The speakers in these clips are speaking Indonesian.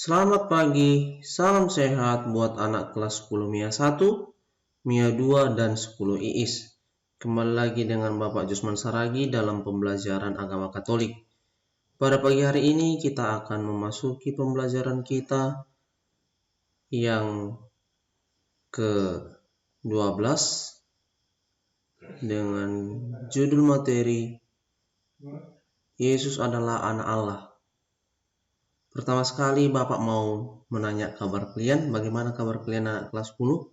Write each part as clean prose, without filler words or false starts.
Selamat pagi, salam sehat buat anak kelas 10 MIA 1, MIA 2, dan 10 IIS. Kembali lagi dengan Bapak Jusman Saragi dalam pembelajaran agama Katolik. Pada pagi hari ini kita akan memasuki pembelajaran kita yang ke-12 dengan judul materi Yesus adalah anak Allah. Pertama sekali Bapak mau menanya kabar kalian, bagaimana kabar kalian anak kelas 10?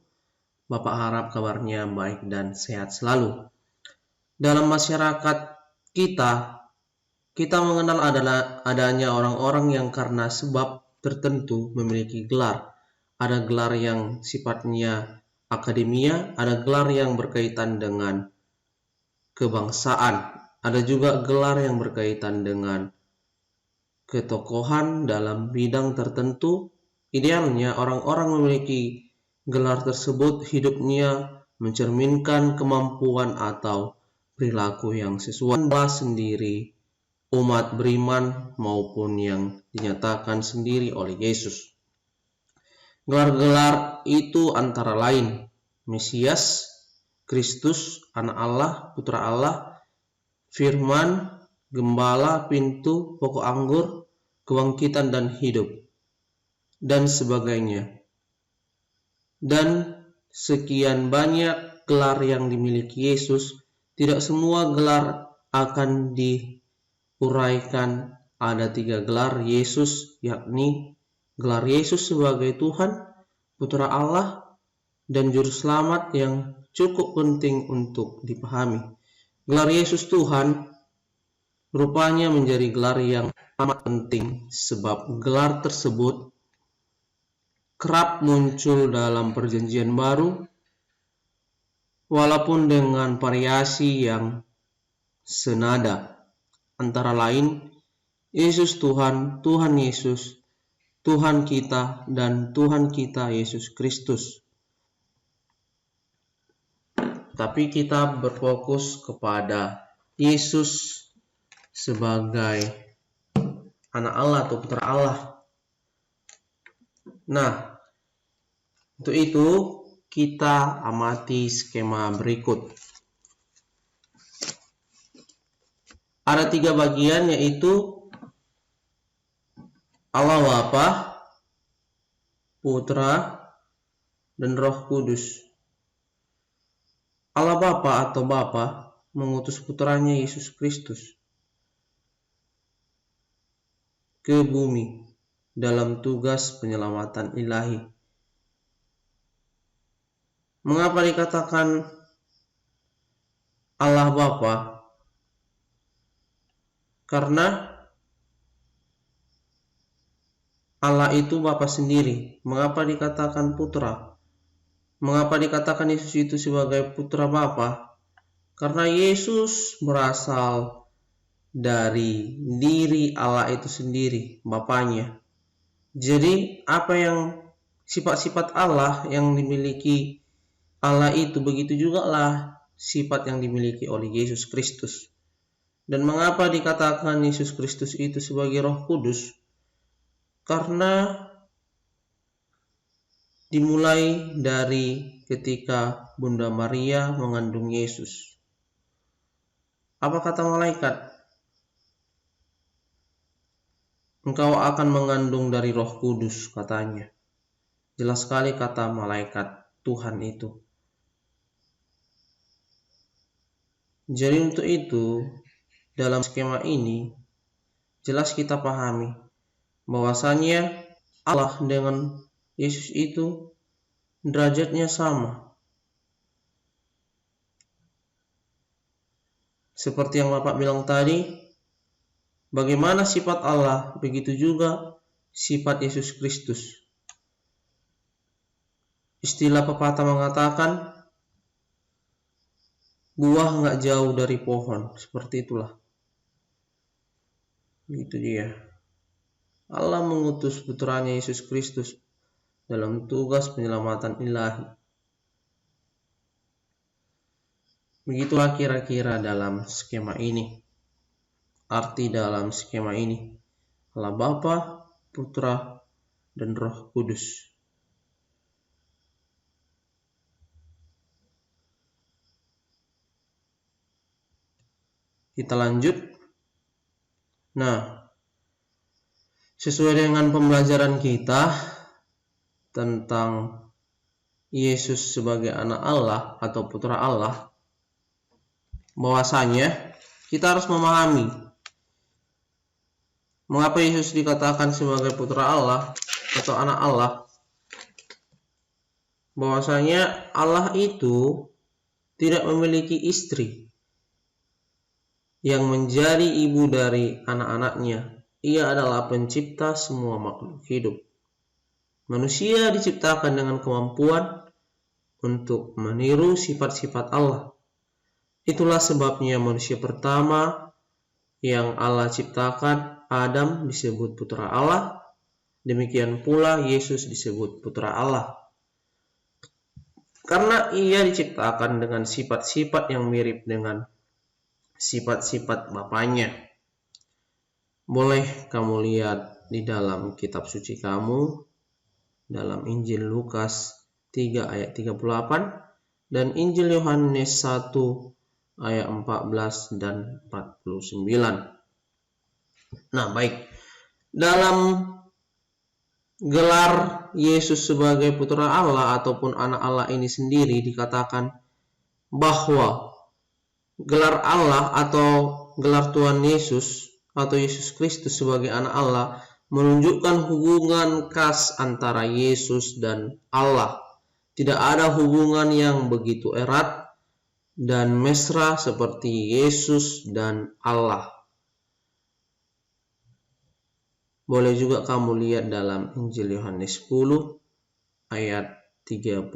Bapak harap kabarnya baik dan sehat selalu. Dalam masyarakat kita mengenal adanya orang-orang yang karena sebab tertentu memiliki gelar. Ada gelar yang sifatnya akademia, ada gelar yang berkaitan dengan kebangsaan, ada juga gelar yang berkaitan dengan ketokohan dalam bidang tertentu. Idealnya orang-orang memiliki gelar tersebut hidupnya mencerminkan kemampuan atau perilaku yang sesuai sendiri umat beriman maupun yang dinyatakan sendiri oleh Yesus. Gelar-gelar itu antara lain Mesias, Kristus, Anak Allah, Putra Allah, Firman, Gembala, Pintu, Pokok Anggur, Kebangkitan dan Hidup, dan sebagainya. Dan sekian banyak gelar yang dimiliki Yesus. Tidak semua gelar akan diuraikan. Ada 3 gelar Yesus, yakni gelar Yesus sebagai Tuhan, Putra Allah, dan Juru Selamat yang cukup penting untuk dipahami. Gelar Yesus Tuhan rupanya menjadi gelar yang amat penting sebab gelar tersebut kerap muncul dalam Perjanjian Baru walaupun dengan variasi yang senada. Antara lain Yesus Tuhan, Tuhan Yesus, Tuhan kita, dan Tuhan kita Yesus Kristus. Tapi kita berfokus kepada Yesus sebagai anak Allah atau putra Allah. Nah, untuk itu kita amati skema berikut. Ada 3 bagian, yaitu Allah Bapa, Putra, dan Roh Kudus. Allah Bapa atau Bapa mengutus putranya Yesus Kristus ke bumi dalam tugas penyelamatan ilahi. Mengapa dikatakan Allah Bapa? Karena Allah itu Bapa sendiri. Mengapa dikatakan Putra? Mengapa dikatakan Yesus itu sebagai Putra Bapa? Karena Yesus berasal dari diri Allah itu sendiri, Bapanya. Jadi apa yang sifat-sifat Allah yang dimiliki Allah itu, begitu juga lah sifat yang dimiliki oleh Yesus Kristus. Dan mengapa dikatakan Yesus Kristus itu sebagai Roh Kudus? Karena dimulai dari ketika Bunda Maria mengandung Yesus. Apa kata malaikat? Engkau akan mengandung dari Roh Kudus, katanya. Jelas sekali kata malaikat Tuhan itu. Jadi untuk itu, dalam skema ini, jelas kita pahami bahwasanya Allah dengan Yesus itu derajatnya sama. Seperti yang Bapak bilang tadi, bagaimana sifat Allah, begitu juga sifat Yesus Kristus. Istilah pepatah mengatakan, buah nggak jauh dari pohon, seperti itulah. Gitu dia. Allah mengutus putranya Yesus Kristus dalam tugas penyelamatan ilahi. Begitulah kira-kira dalam skema ini. Arti dalam skema ini, Allah Bapa, Putra, dan Roh Kudus. Kita lanjut. Nah, sesuai dengan pembelajaran kita tentang Yesus sebagai anak Allah atau putra Allah, bahwasanya kita harus memahami mengapa Yesus dikatakan sebagai putra Allah atau anak Allah. Bahwasanya Allah itu tidak memiliki istri yang menjadi ibu dari anak-anaknya. Ia adalah pencipta semua makhluk hidup. Manusia diciptakan dengan kemampuan untuk meniru sifat-sifat Allah. Itulah sebabnya manusia pertama yang Allah ciptakan, Adam, disebut putra Allah. Demikian pula Yesus disebut putra Allah. Karena ia diciptakan dengan sifat-sifat yang mirip dengan sifat-sifat Bapaknya. Boleh kamu lihat di dalam kitab suci kamu, dalam Injil Lukas 3 ayat 38 dan Injil Yohanes 1 ayat 14 dan 49. Nah, baik. Dalam gelar Yesus sebagai putra Allah ataupun anak Allah ini sendiri dikatakan bahwa gelar Allah atau gelar Tuhan Yesus atau Yesus Kristus sebagai anak Allah menunjukkan hubungan khas antara Yesus dan Allah. Tidak ada hubungan yang begitu erat dan mesra seperti Yesus dan Allah. Boleh juga kamu lihat dalam Injil Yohanes 10 ayat 30.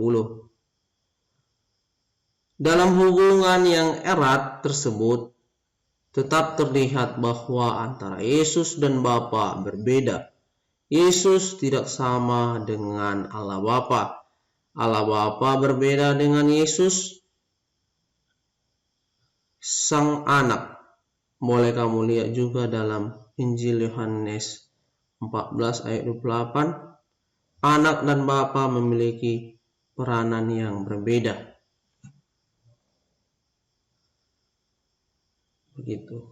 Dalam hubungan yang erat tersebut, tetap terlihat bahwa antara Yesus dan Bapa berbeda. Yesus tidak sama dengan Allah Bapa. Allah Bapa berbeda dengan Yesus, Sang Anak. Boleh kamu lihat juga dalam Injil Yohanes 14 ayat 28. Anak dan Bapa memiliki peranan yang berbeda. Begitu.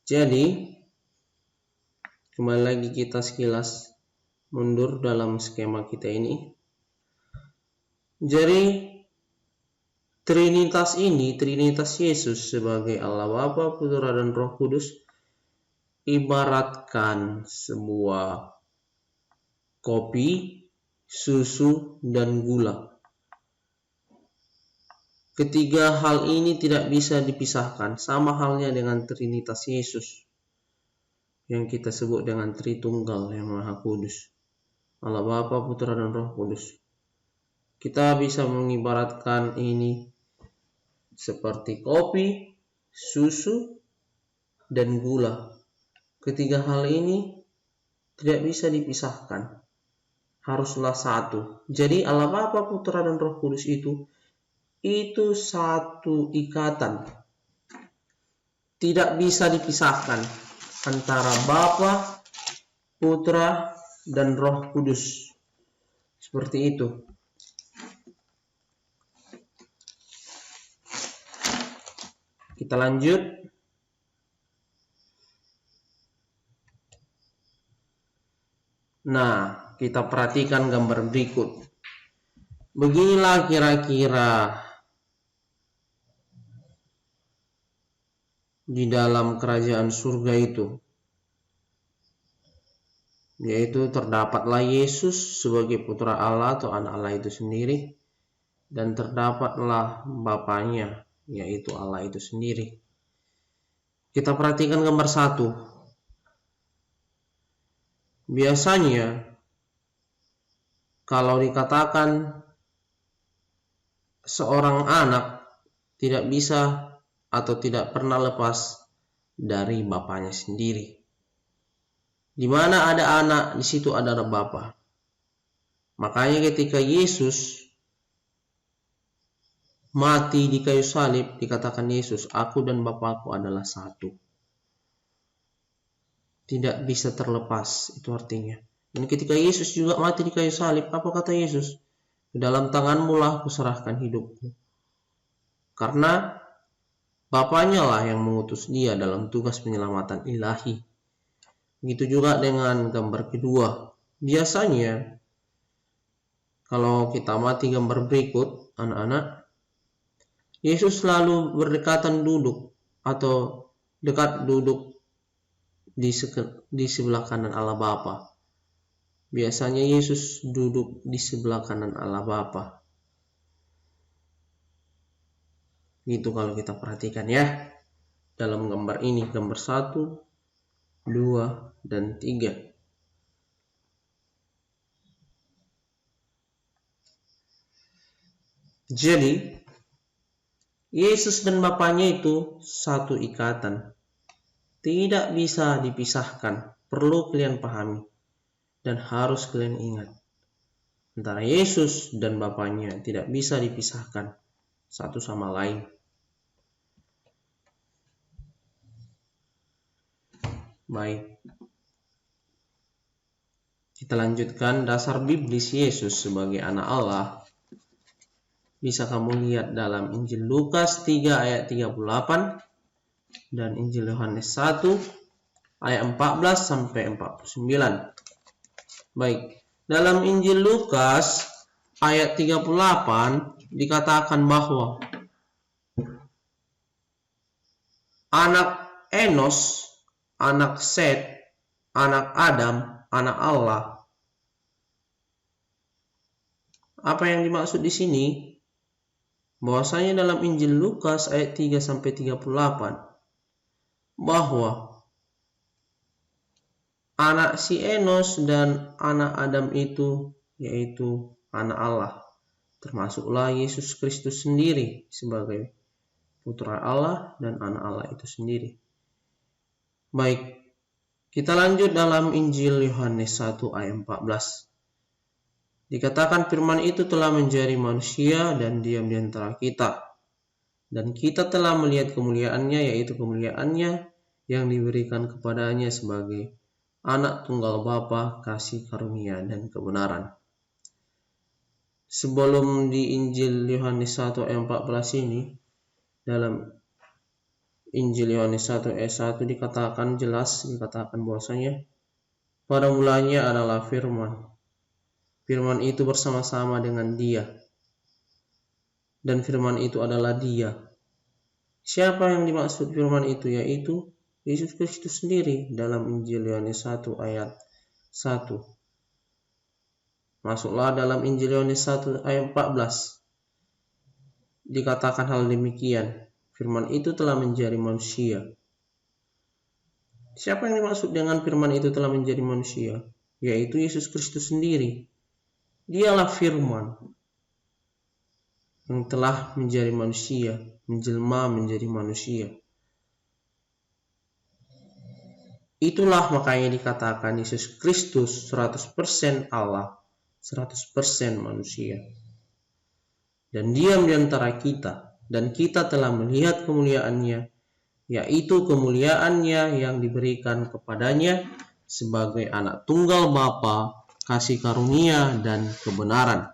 Jadi, kembali lagi kita sekilas mundur dalam skema kita ini. Jadi, Trinitas ini, Trinitas Yesus sebagai Allah Bapa, Putra dan Roh Kudus, ibaratkan sebuah kopi, susu, dan gula. Ketiga hal ini tidak bisa dipisahkan, sama halnya dengan Trinitas Yesus yang kita sebut dengan Tritunggal yang Maha Kudus, Allah Bapa, Putra dan Roh Kudus. Kita bisa mengibaratkan ini seperti kopi, susu, dan gula. Ketiga hal ini tidak bisa dipisahkan, haruslah satu. Jadi Allah Bapa, Putra dan Roh Kudus itu satu ikatan, tidak bisa dipisahkan antara Bapa, Putra, dan Roh Kudus. Seperti itu. Kita lanjut. Nah, kita perhatikan gambar berikut. Beginilah kira-kira di dalam kerajaan surga itu, yaitu terdapatlah Yesus sebagai putra Allah atau anak Allah itu sendiri, dan terdapatlah Bapaknya, yaitu Allah itu sendiri. Kita perhatikan gambar 1. Biasanya kalau dikatakan seorang anak tidak bisa atau tidak pernah lepas dari bapaknya sendiri. Di mana ada anak, di situ ada Bapa. Makanya ketika Yesus mati di kayu salib, dikatakan Yesus, aku dan Bapakku adalah satu. tidak bisa terlepas, itu artinya. Dan ketika Yesus juga mati di kayu salib, apa kata Yesus? Ke dalam tanganmu lah kuserahkan hidupku. Karena Bapaknya lah yang mengutus dia dalam tugas penyelamatan ilahi. Begitu juga dengan gambar kedua. Biasanya, kalau kita amati gambar berikut, anak-anak, Yesus selalu berdekatan duduk atau dekat duduk di sebelah kanan Allah Bapa. Biasanya Yesus duduk di sebelah kanan Allah Bapa. Gitu kalau kita perhatikan ya. Dalam gambar ini, gambar 1, 2, dan 3. Jadi, Yesus dan Bapaknya itu satu ikatan. Tidak bisa dipisahkan. Perlu kalian pahami. Dan harus kalian ingat. Antara Yesus dan Bapaknya tidak bisa dipisahkan satu sama lain. Baik. Kita lanjutkan dasar biblis Yesus sebagai anak Allah. Bisa kamu lihat dalam Injil Lukas 3 ayat 38 dan Injil Yohanes 1 ayat 14 sampai 49. Baik, dalam Injil Lukas ayat 38 dikatakan bahwa anak Enos, anak Set, anak Adam, anak Allah. Apa yang dimaksud di sini? Bahwasanya dalam Injil Lukas ayat 3 sampai 38 bahwa anak si Enos dan anak Adam itu yaitu anak Allah, termasuklah Yesus Kristus sendiri sebagai putra Allah dan anak Allah itu sendiri. Baik, kita lanjut dalam Injil Yohanes 1 ayat 14. Dikatakan firman itu telah menjadi manusia dan diam di antara kita. Dan kita telah melihat kemuliaannya, yaitu kemuliaannya yang diberikan kepadanya sebagai anak tunggal Bapa, kasih karunia dan kebenaran. Sebelum di Injil Yohanes 1 ayat 14 ini, dalam Injil Yohanes 1 ayat 1 dikatakan bahwasanya pada mulanya adalah firman. Firman itu bersama-sama dengan Dia. Dan firman itu adalah Dia. Siapa yang dimaksud firman itu? Yaitu Yesus Kristus sendiri dalam Injil Yohanes 1 ayat 1. Masuklah dalam Injil Yohanes 1 ayat 14. Dikatakan hal demikian. Firman itu telah menjadi manusia. Siapa yang dimaksud dengan firman itu telah menjadi manusia? Yaitu Yesus Kristus sendiri. Dialah firman yang telah menjadi manusia, menjelma menjadi manusia. Itulah makanya dikatakan Yesus Kristus 100% Allah, 100% manusia. Dan diam di antara kita, dan kita telah melihat kemuliaannya, yaitu kemuliaannya yang diberikan kepadanya sebagai anak tunggal Bapa, kasih karunia dan kebenaran.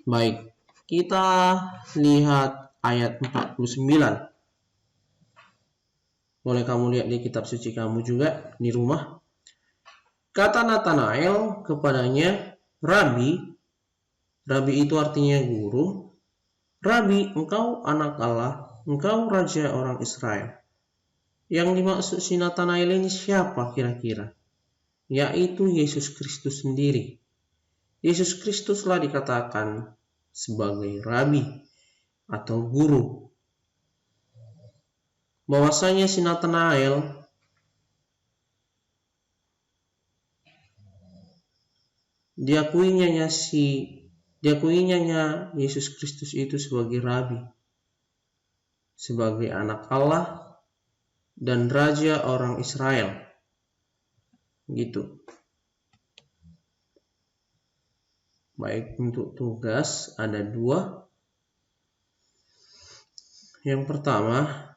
Baik, kita lihat ayat 49. Boleh kamu lihat di kitab suci kamu juga di rumah. Kata Natanael kepadanya, Rabi. Rabi itu artinya guru. Rabi, engkau anak Allah, engkau raja orang Israel. Yang dimaksud si Natanael ini siapa kira-kira? Yaitu Yesus Kristus sendiri. Yesus Kristuslah dikatakan sebagai Rabi atau guru. Bahwasanya si Natanael diakuinya Yesus Kristus itu sebagai Rabi, sebagai anak Allah dan raja orang Israel. Gitu. Baik, untuk tugas ada 2. Yang pertama,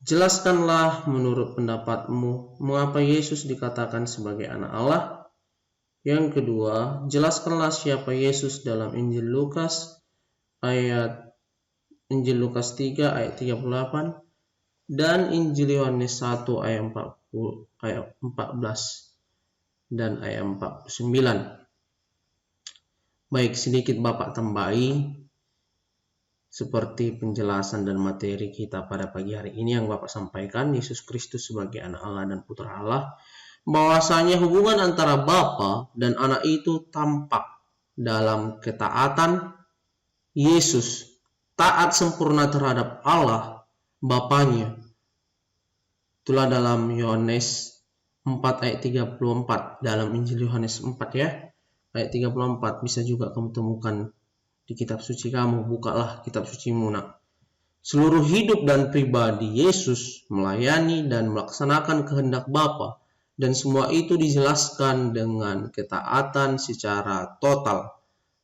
Jelaskanlah menurut pendapatmu mengapa Yesus dikatakan sebagai anak Allah. Yang kedua, jelaskanlah siapa Yesus dalam Injil Lukas 3 ayat 38 dan Injil Yohanes 1 ayat 14 dan ayat 49. Baik, sedikit Bapak tambahi seperti penjelasan dan materi kita pada pagi hari ini yang Bapak sampaikan, Yesus Kristus sebagai anak Allah dan putra Allah, bahwasanya hubungan antara Bapa dan anak itu tampak dalam ketaatan Yesus, taat sempurna terhadap Allah Bapanya. Itulah dalam Yohanes 4 ayat 34, dalam Injil Yohanes 4 ya, ayat 34. Bisa juga kamu temukan di kitab suci kamu, bukalah kitab sucimu nak. Seluruh hidup dan pribadi Yesus melayani dan melaksanakan kehendak Bapa, dan semua itu dijelaskan dengan ketaatan secara total,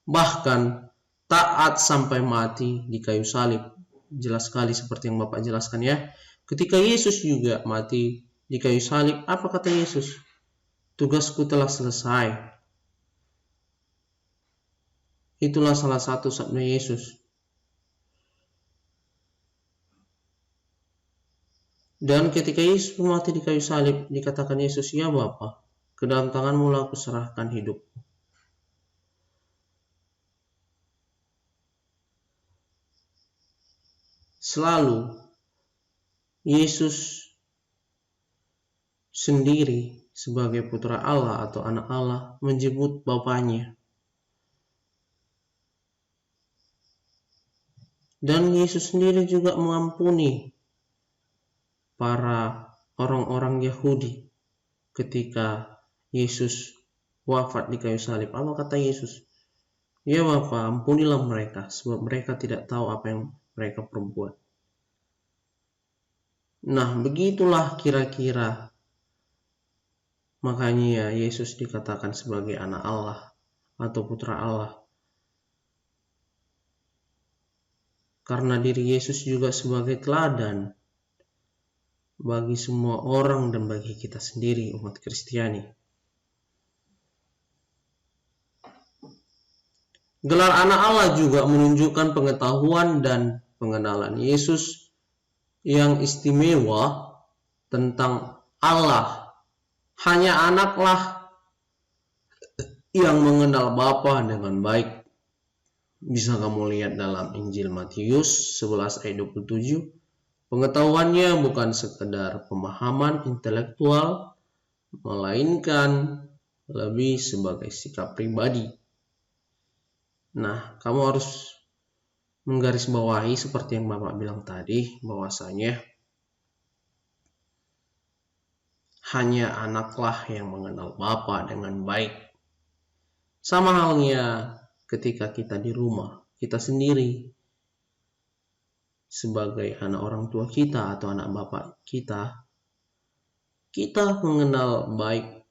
bahkan taat sampai mati di kayu salib. Jelas sekali seperti yang Bapak jelaskan ya. Ketika Yesus juga mati di kayu salib, apa kata Yesus? Tugasku telah selesai. Itulah salah satu sabda Yesus. Dan ketika Yesus mati di kayu salib, dikatakan Yesus, ya Bapa, ke dalam tanganmu lah aku serahkan hidupku. Selalu Yesus sendiri sebagai putra Allah atau anak Allah menyebut Bapanya. Dan Yesus sendiri juga mengampuni para orang-orang Yahudi ketika Yesus wafat di kayu salib. Apa kata Yesus? Ya Bapa, ampunilah mereka, sebab mereka tidak tahu apa yang mereka perbuat. Nah, begitulah kira-kira. Makanya Yesus dikatakan sebagai anak Allah atau putra Allah. Karena diri Yesus juga sebagai teladan bagi semua orang dan bagi kita sendiri, umat Kristiani. Gelar anak Allah juga menunjukkan pengetahuan dan pengenalan Yesus yang istimewa tentang Allah. Hanya anaklah yang mengenal Bapa dengan baik. Bisa kamu lihat dalam Injil Matius 11 ayat 27. Pengetahuannya bukan sekedar pemahaman intelektual, melainkan lebih sebagai sikap pribadi. Nah, kamu harus menggarisbawahi seperti yang Bapak bilang tadi, bahwasanya hanya anaklah yang mengenal Bapa dengan baik. Sama halnya ketika kita di rumah, kita sendiri sebagai anak orang tua kita atau anak bapak kita mengenal baik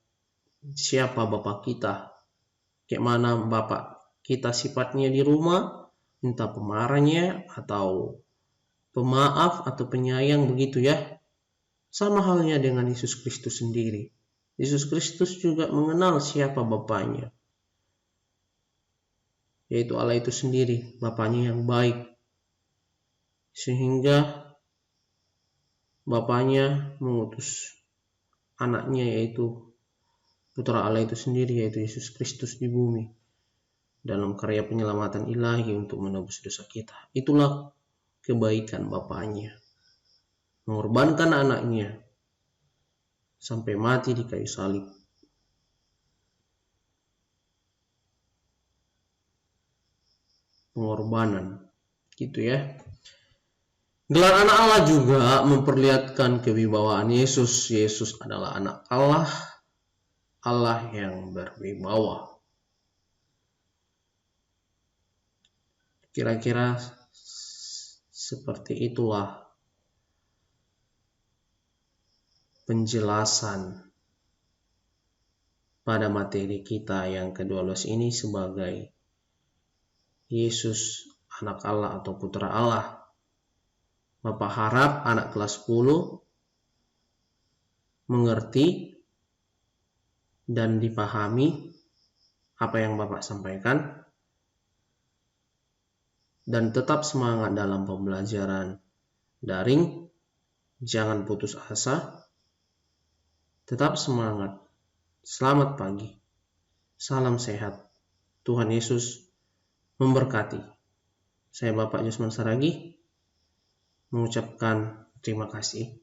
siapa bapak kita, kayak mana bapak kita sifatnya di rumah, entah pemarahnya atau pemaaf atau penyayang, begitu ya. Sama halnya dengan Yesus Kristus sendiri. Yesus Kristus juga mengenal siapa bapaknya, yaitu Allah itu sendiri, bapaknya yang baik. Sehingga Bapaknya mengutus anaknya, yaitu putra Allah itu sendiri, yaitu Yesus Kristus di bumi dalam karya penyelamatan ilahi untuk menebus dosa kita. Itulah kebaikan Bapaknya, mengorbankan anaknya sampai mati di kayu salib. Pengorbanan, gitu ya. Gelar anak Allah juga memperlihatkan kewibawaan Yesus. Yesus adalah anak Allah, Allah yang berwibawa. Kira-kira seperti itulah penjelasan pada materi kita yang ke-12 ini sebagai Yesus anak Allah atau putra Allah. Bapak harap anak kelas 10 mengerti dan dipahami apa yang Bapak sampaikan, dan tetap semangat dalam pembelajaran daring. Jangan putus asa, tetap semangat. Selamat pagi, salam sehat, Tuhan Yesus memberkati. Saya Bapak Jusman Saragi mengucapkan terima kasih.